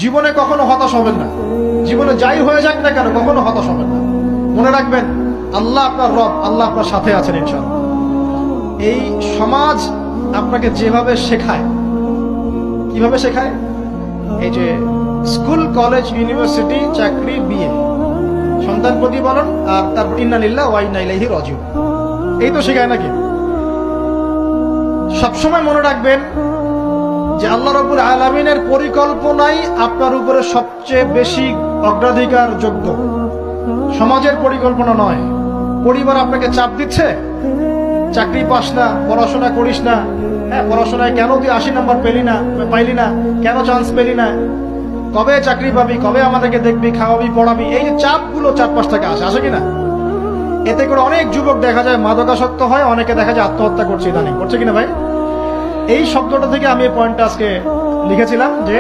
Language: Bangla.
জীবনে কখনো হতাশ হবেন না। জীবনে যাই হয়ে যাক না কেন কখনো হতাশ হবেন না। মনে রাখবেন আল্লাহ আপনার রব, আল্লাহ আপনার সাথে আছেন ইনশাআল্লাহ। এই সমাজ আপনাকে যেভাবে শেখায়, কিভাবে শেখায়, এই যে স্কুল, কলেজ, ইউনিভার্সিটি, চাকরি, বিয়ে, সন্তান প্রতিপালন, আর তারপর ইন্না লিল্লাহি ওয়া ইন্না ইলাইহি রাজিউন, এই তো শেখায় নাকি? সবসময় মনে রাখবেন যে আল্লাহ রাব্বুল আলামিনের পরিকল্পনাই আপনার উপরে সবচেয়ে বেশি অগ্রাধিকার যোগ্য, সমাজের পরিকল্পনা নয়। পরিবার আপনাকে চাপ দিচ্ছে, চাকরি পাস না, পড়াশোনা করিস না, হ্যাঁ পড়াশোনায় কেন তুই 80 নাম্বার পাইলি না, কেন চান্স পেলি না, কবে চাকরি পাবি, কবে আমাদেরকে দেখবি, খাওয়াবি, পড়াবি, এই যে চাপগুলো চারপাশ থেকে আসে কিনা, এতে করে অনেক যুবক দেখা যায় মাদকাসক্ত হয়, অনেকে দেখা যায় আত্মহত্যা করছে, ইদানিং করছে কিনা ভাই? এই শব্দটা থেকে আমি এই পয়েন্টটা আজকে লিখেছিলাম যে